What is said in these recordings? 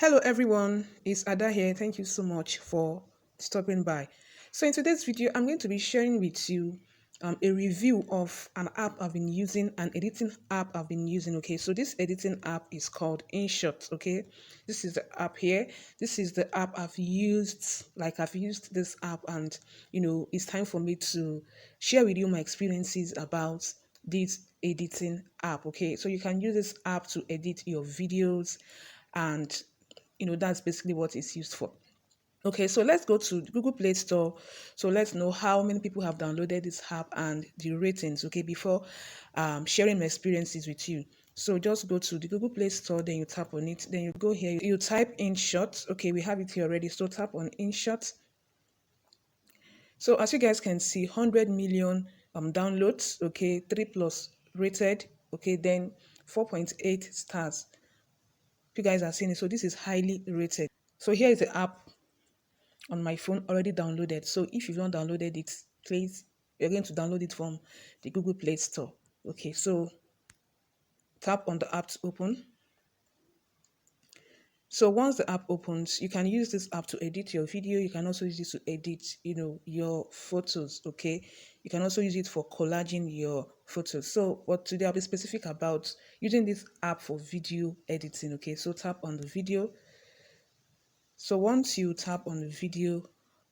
Hello everyone, it's Ada here. Thank you so much for stopping by. So in today's video, I'm going to be sharing with you a review of an app I've been using, an editing app I've been using. Okay, so this editing app is called InShot. Okay, this is the app here. This is the app I've used. Like I've used this app, and it's time for me to share with you my experiences about this editing app. Okay, so you can use this app to edit your videos, and that's basically what it's used for. Okay, so let's go to the Google Play Store. So let's know how many people have downloaded this app and the ratings, okay, before sharing my experiences with you. So just go to the Google Play Store, then you tap on it, then you go here, you type InShot. Okay, we have it here already, so tap on InShot. So as you guys can see, 100 million downloads, okay, 3 plus rated, okay, then 4.8 stars. You guys are seeing it, so this is highly rated. So here is the app on my phone already downloaded. So if you've not downloaded it, please, you're going to download it from the Google Play Store. Okay, so tap on the app to open. So once the app opens, you can use this app to edit your video. You can also use it to edit, your photos. Okay, you can also use it for collaging your photos. So what today I'll be specific about using this app for video editing. Okay, so tap on the video. So once you tap on the video,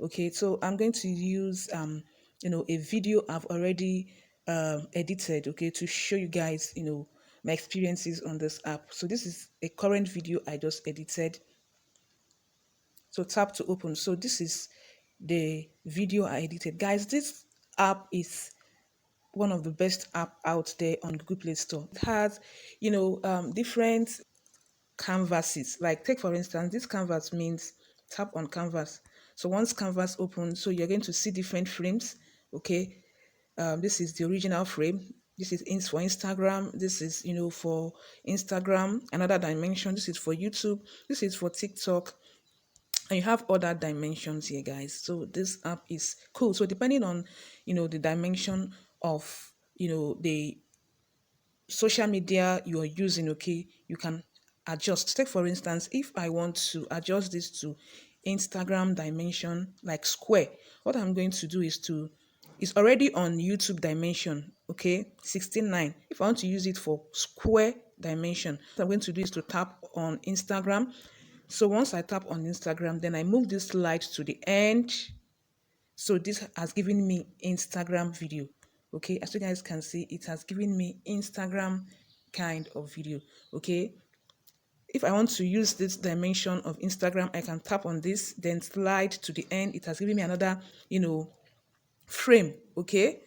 okay, so I'm going to use a video I've already edited, okay, to show you guys, my experiences on this app. So this is a current video I just edited. So tap to open. So this is the video I edited. Guys, this app is one of the best app out there on Google Play Store. It has, different canvases. Like take for instance, this canvas means tap on canvas. So once canvas opens, so you're going to see different frames. Okay, this is the original frame. This is for Instagram. This is for Instagram. Another dimension. This is for YouTube. This is for TikTok. And you have other dimensions here, guys. So this app is cool. So depending on the dimension of the social media you're using, okay, you can adjust. Take for instance, if I want to adjust this to Instagram dimension, like square, what I'm going to do is it's already on YouTube dimension, okay, 16:9. If I want to use it for square dimension, what I'm going to do is to tap on Instagram. So once I tap on Instagram, then I move this slide to the end. So this has given me Instagram video. Okay, as you guys can see, it has given me Instagram kind of video. Okay, if I want to use this dimension of Instagram, I can tap on this, then slide to the end. It has given me another, frame. Okay,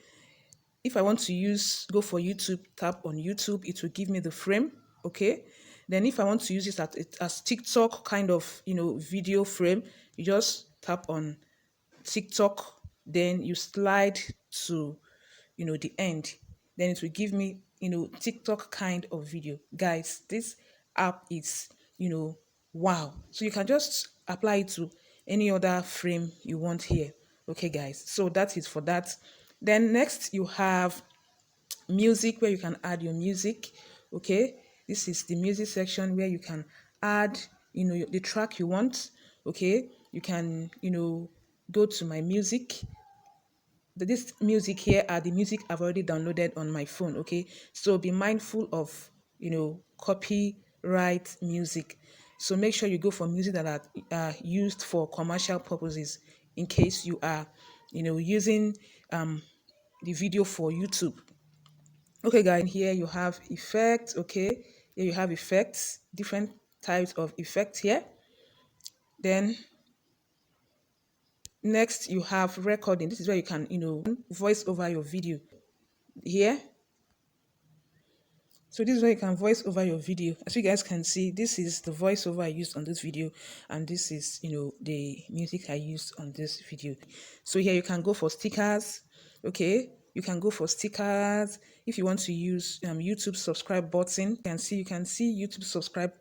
if I want to go for YouTube, tap on YouTube, it will give me the frame. Okay, then if I want to use it as TikTok kind of, video frame, you just tap on TikTok, then you slide to the end, then it will give me TikTok kind of video. Guys, this app is wow. So you can just apply it to any other frame you want here. Okay, guys, so that is for that. Then next you have music, where you can add your music. Okay, this is the music section where you can add the track you want. Okay, you can go to my music. This music here are the music I've already downloaded on my phone. Okay, so be mindful of copyright music. So make sure you go for music that are used for commercial purposes, in case you are using the video for YouTube. Okay, guys, here you have effects. Okay, here you have effects, different types of effects here. Then next you have recording. This is where you can voice over your video here. So this is where you can voice over your video. As you guys can see, this is the voiceover I used on this video, and this is the music I used on this video. So here you can go for stickers. Okay, you can go for stickers. If you want to use YouTube subscribe button, you can see YouTube subscribe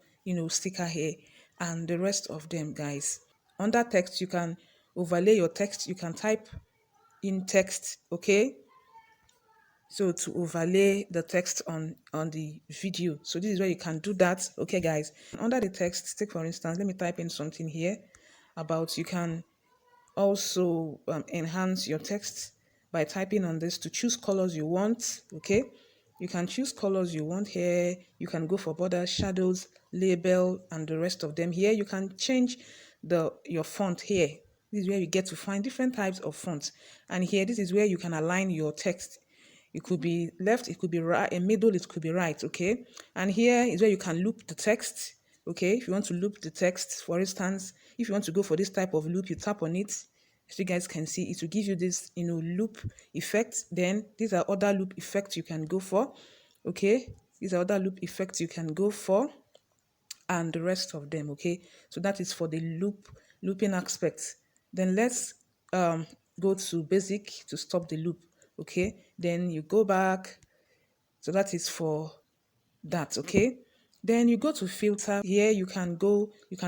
sticker here, and the rest of them, guys. Under text, you can overlay your text. You can type in text. Okay, so to overlay the text on the video. So this is where you can do that. Okay guys, under the text, take for instance, let me type in something here about, you can also enhance your text by typing on this to choose colors you want. Okay, you can choose colors you want here. You can go for borders, shadows, label, and the rest of them. Here you can change your font here. This is where you get to find different types of fonts, and here this is where you can align your text. It could be left, it could be right, in middle, it could be right. Okay, and here is where you can loop the text. Okay, if you want to loop the text, for instance, if you want to go for this type of loop, you tap on it. As you guys can see, it will give you this, loop effect. Then these are other loop effects you can go for. Okay, these are other loop effects you can go for, and the rest of them. Okay, so that is for the looping aspect. Then let's go to basic to stop the loop. Okay, then you go back. So that is for that. Okay, then you go to filter. Here you can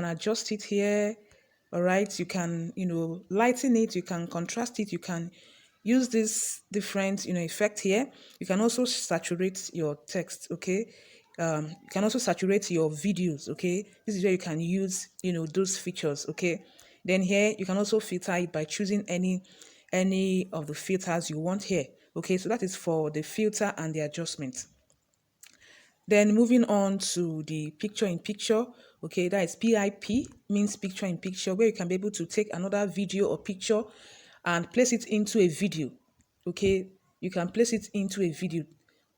adjust it here. All right, you can lighten it, you can contrast it, you can use this different effect here. You can also saturate your text. Okay, you can also saturate your videos. Okay, this is where you can use those features. Okay, then here you can also filter it by choosing any of the filters you want here. Okay, so that is for the filter and the adjustment. Then moving on to the picture in picture, okay, that is PIP, means picture in picture, where you can be able to take another video or picture and place it into a video. Okay, you can place it into a video.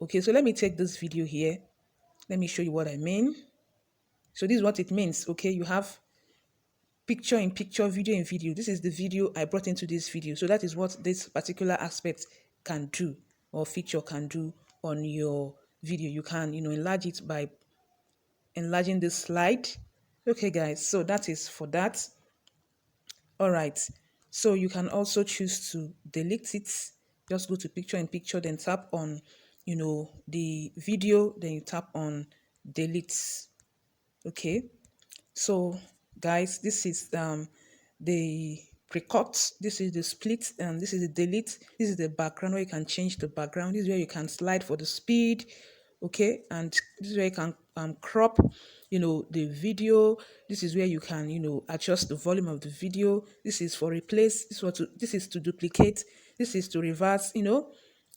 Okay, so let me take this video here. Let me show you what I mean. So this is what it means. Okay, you have picture in picture, video in video. This is the video I brought into this video. So that is what this particular aspect can do, or feature can do on your video. You can enlarge it by enlarging this slide. Okay guys, so that is for that. All right, so you can also choose to delete it. Just go to picture in picture, then tap on the video, then you tap on delete. Okay, so guys, this is the precut, this is the split, and this is the delete. This is the background, where you can change the background. This is where you can slide for the speed. Okay, and this is where you can crop the video. This is where you can adjust the volume of the video. This is for replace, this is to duplicate, this is to reverse,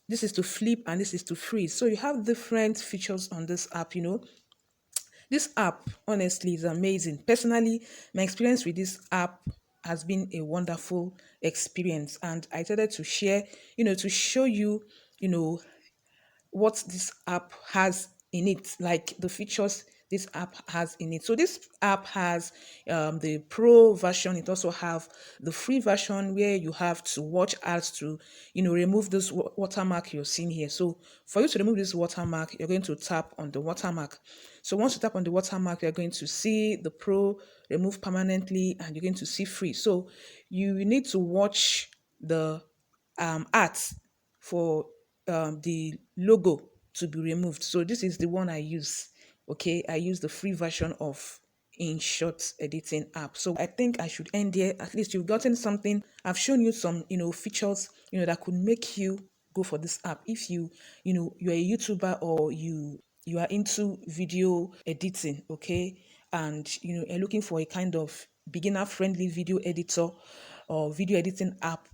this is to flip, and this is to freeze. So you have different features on this app. This app, honestly, is amazing. Personally, my experience with this app has been a wonderful experience, and I decided to share, to show you, what this app has in it, like the features this app has in it. So this app has the pro version. It also have the free version, where you have to watch ads to remove this watermark you're seeing here. So for you to remove this watermark, you're going to tap on the watermark. So once you tap on the watermark, you're going to see the pro, remove permanently, and you're going to see free. So you need to watch the ads for the logo to be removed. So this is the one I use. Okay, I use the free version of InShot editing app. So I think I should end here. At least you've gotten something. I've shown you some features that could make you go for this app. If you're a YouTuber, or you are into video editing, okay, and you're looking for a kind of beginner friendly video editor or video editing app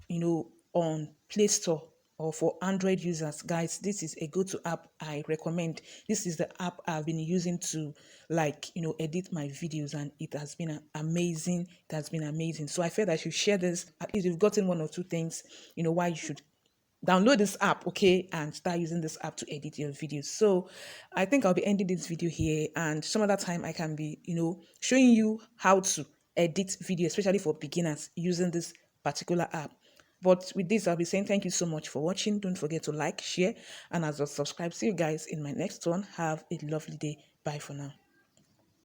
on Play Store, or for Android users, guys, this is a go-to app I recommend. This is the app I've been using to edit my videos, and it has been amazing. It has been amazing. So I felt I should share this. At least you've gotten one or two things, why you should download this app, okay, and start using this app to edit your videos. So I think I'll be ending this video here, and some other time I can be showing you how to edit video, especially for beginners, using this particular app. But with this, I'll be saying thank you so much for watching. Don't forget to like, share, and as well subscribe. See you guys in my next one. Have a lovely day. Bye for now.